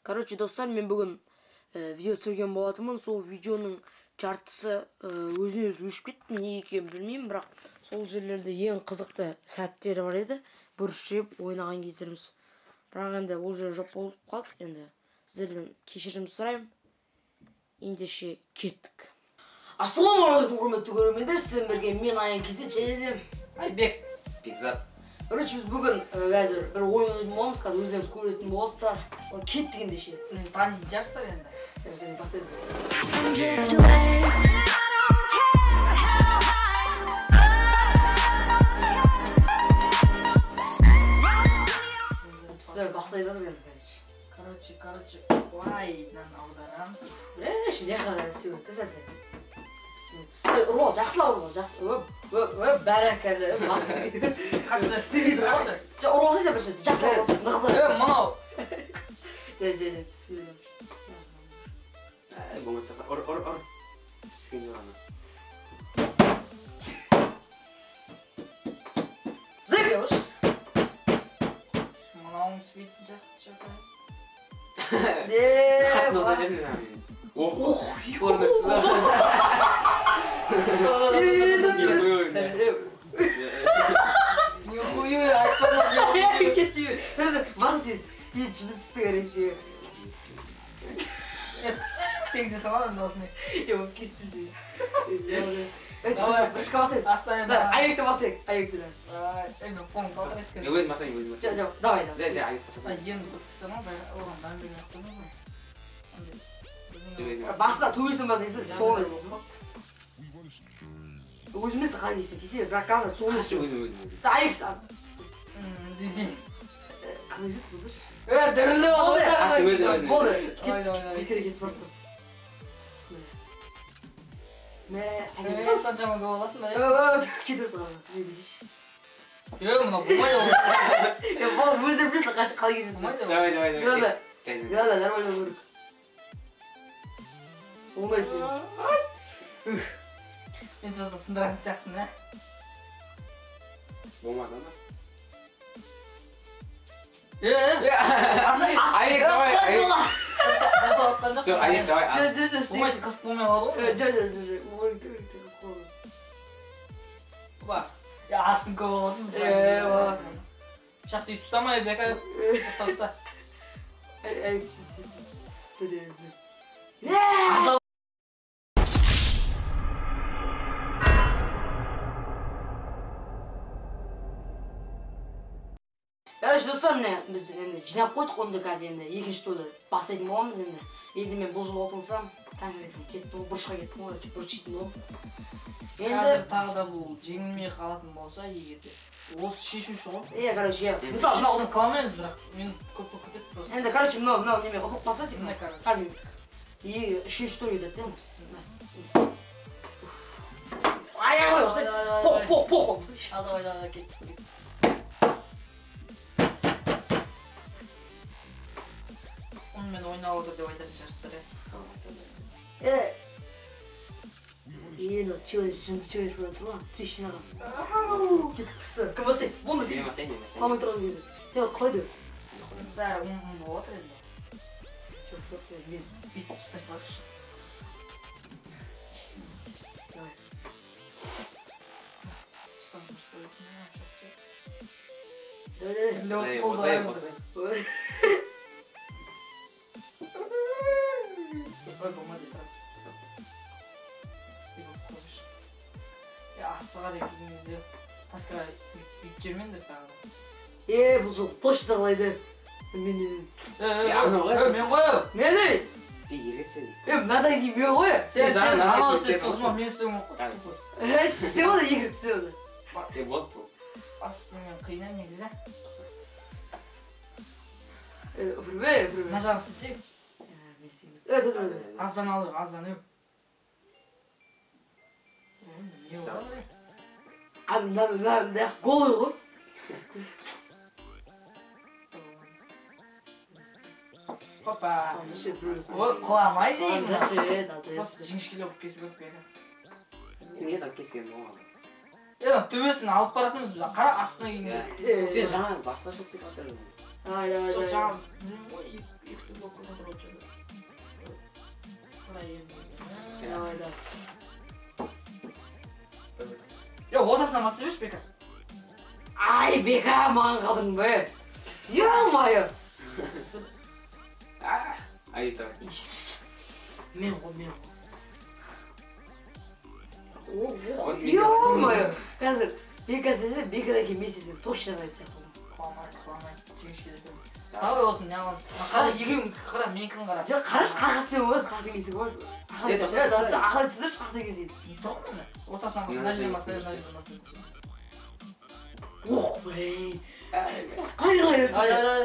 Короче, достар, мен бүгін видео түсірген болатынмын. Сол видеоның жартысы өзіне өзі өшіп кетті. Не екенін білмеймін, бірақ сол жерлерде ең қызықты сәттері бар еді. Бүршіп ойнаған кездеріміз. Бірақ енді ол жер жоқ болып қалдық. Енді сіздерден кешірім сұраймын. Ендеше кеттік. Ассалаумағалейкум, құрметті көрермендер. Сіздермен бірге мен Аян Кесет және Айбек Бекзат. Короче, біз бүгін қазір бір ойын ойнайтын боламыз, қазір өздеріңіз көретін боласыздар. Сол кеттік ендеше. Танитын шығарсыздар енді. Бастаймыз. Все, бастайсыздар енді, Короче, ойнан аударамыз. не қадар істеу өтті сәсен. Рол, жақсылау рол, жақсы. Бәрәкәлі, басты. Қаша істемейді, қаша. Ұрғасы сен бірші, жақсылау рол, нығыздар. Мұнау. Бісмилла. Болмайды, ұр. Тіскен жоғаны. Зірге ұш. Мұнауың түспейтін жақты. Қатты назар жеріне жаңа. Ох, көрінексіз. Ой, айтпадым. Кесіп. Басы сіз. Жыны түсті кәрекше. Теңзе саладың дауысыны. Кесіп сіз. Біршіқа бастайыз. Айекті бастайық. Айекті да. Мен қолым қалдар еткен. Өзім басайын. Жоқ, давай. Айекті басайын. Енді көптістіма оған бәрін берген ақтымыз ғой. Баста төбесін басайсың, сол емес. Өзімесі қалай кесе, бірақ камера сол емес. Өзім. Айекті. Дезей. Кім езет бұлдыр? Дірілі Болды. Өзім. Болды. Ойда. Бекере кесіп бастым. Санчама көп аласың ба? Кетіп саған. Мынау болмайды ғой. Өздері білесің қанша қалай кесесің. Давай. Да, нормально көрік. Солмай істейміз. Мен сосын сындыратын сияқтын, ә? Болмады ма? Айек, давай. Жасауатқан жоқсың. Айек, давай. Болмайды, қызық болмай қалды ғой. Ба, астын көп алатын. Шақты үй тұстамай, бек айып. Ұста. Айек, сен. Короче, достар, міне біз енді жинап қойдық онда қазір енді екінші турды бастайтын боламыз енді. Енді мен бұл жыл ұтылсам, таңертең кеттім ғой, бұрышқа кеттім ғой, бұрыш жейтін болам. Қазір тағы да бұл жеңілмей қалатын болса, егерде осы шешуші ғой. Короче, мысалы, шешусін қаламаймыз, бірақ мен көп кетеді просто. енді, короче, мынау неме ұтылып қалса, тек Міне, короче. үшінші тур едеді, аяғай осай, поқ. Давай, кеттік. Мен ойнап отыр деп айтатын шығарсыздар, Енді жынды челлендж болып тұр ма? Түре жинаған. Кім басай? Болды кіз. Қалмай тұрған кезі. Қойды. Бәрі ұн болып отыр енді. Жақсы, мен Бүйт ұстай салайықшы. Болмайды тұрады. Астыға да келген кезде таскаға бүйт жермендір тағы. Бұл жол точно қалайды. Мен ғой! Мен Ерексен. мынадан кейін мен ғой. Сен анау істеп сосын мен істеуім ғой. Істеп ода, егір түсіп ода. Вот бұл. Астымен қиына негізі. Үпірме. Мына жағын істесек. Аздан алып, аздан өп. Не болады? Мына голый ғой. Опа! Құламай деймін. Просто жіңішкелі болып кесі көп бері. Не так кескен болмады. Төбесін алып баратынымыз біз. Қара астына кейінге. Сен жаңа басқаша сипат бердің. Давай. Жоқ, жаңа білмеймін ғой, екі түрлі болып Ортасынан бастап берші Бека. Ай, Бека, маған қалдың бе? Ё-моё. Айта. Мен ғой. Ё-моё. Қазір Бека сесе, Бекадан кейін мен сесем точно айтсақ болады. Құламайды. Жеңіш келетеміз. Давай осыны не аламыз? Қара егеуің қара, менікін қара. Жоқ, қараш қағасың болады, қақтың кесің болады. Ақыл айтсыздаршы қақтың кесің. Тұр мені. Ортасынан басып, мына жерден басып, мына жерден басып. Ох, блин. Қай.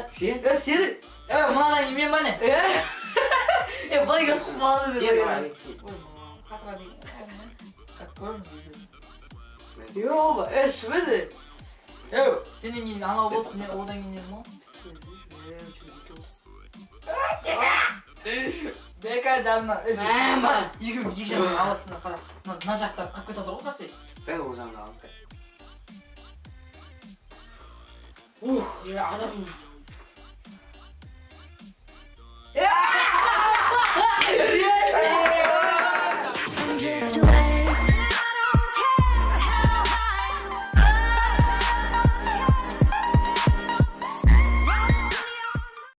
Сен? Сені. Мынадан кейін мен ба не? Былай кетіп қалады деп. Қатыра дейін. Как көрдің? Ё-ма, шмеді. Сенен кейін анау болдық, мен одан кейін едім ғой. Бека жанына. Екеуің екі жағынан алатсыңдар қара. Мына жақтан қап кетіп отыр ғой қасай. Дәл ол жағынан аламыз қазір. Адам